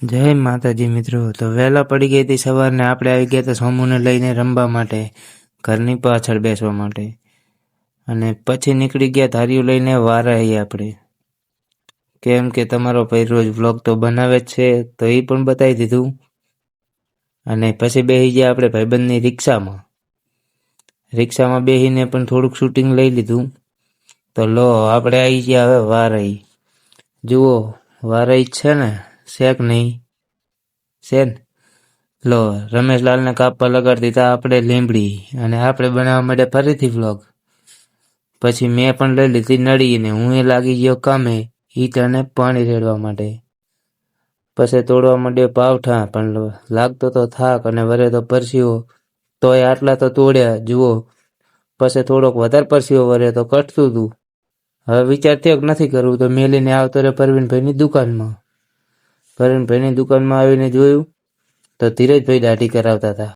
જય માતાજી મિત્રો. તો વહેલા પડી ગઈ હતી સવારને, આપણે આવી ગયા હતા સોમુને લઈને રમવા માટે, ઘરની પાછળ બેસવા માટે. અને પછી નીકળી ગયા ધાર્યું લઈને વારાઈએ આપણે, કેમ કે તમારો ભાઈ રોજ વ્લોગ તો બનાવે જ છે, તો એ પણ બતાવી દીધું. અને પછી બેસી ગયા આપણે ભાઈબંધની રિક્ષામાં બેસીને પણ થોડુંક શૂટિંગ લઈ લીધું. તો લો આપણે આવી ગયા હવે વારાઈ. જુઓ વારાઈ છે ને, શેક નહીં છે ને. લો રમેશલાલને કાપવા લગાડી દીધા આપણે લીમડી, અને આપણે બનાવવા માટે ફરીથી વ્લોગ. પછી મેં પણ લઈ લીધી નળીને હું એ લાગી ગયો કામે ઈટાને પાણી રેડવા માટે. પછી તોડવા માંડ્યો પાવઠા, પણ લાગતો તો થાક અને વરે તો પરસીઓ, તોય આટલા તો તોડ્યા જુઓ. પછી થોડોક વધારે પરસીઓ વરે તો કટતું હતું. હવે વિચાર થયો નથી કરવું, તો મેલીને આવતો રહે પરવીનભાઈની દુકાનમાં. પરવીનભાઈની દુકાનમાં આવીને જોયું તો ધીરજભાઈ દાઢી કરાવતા હતા.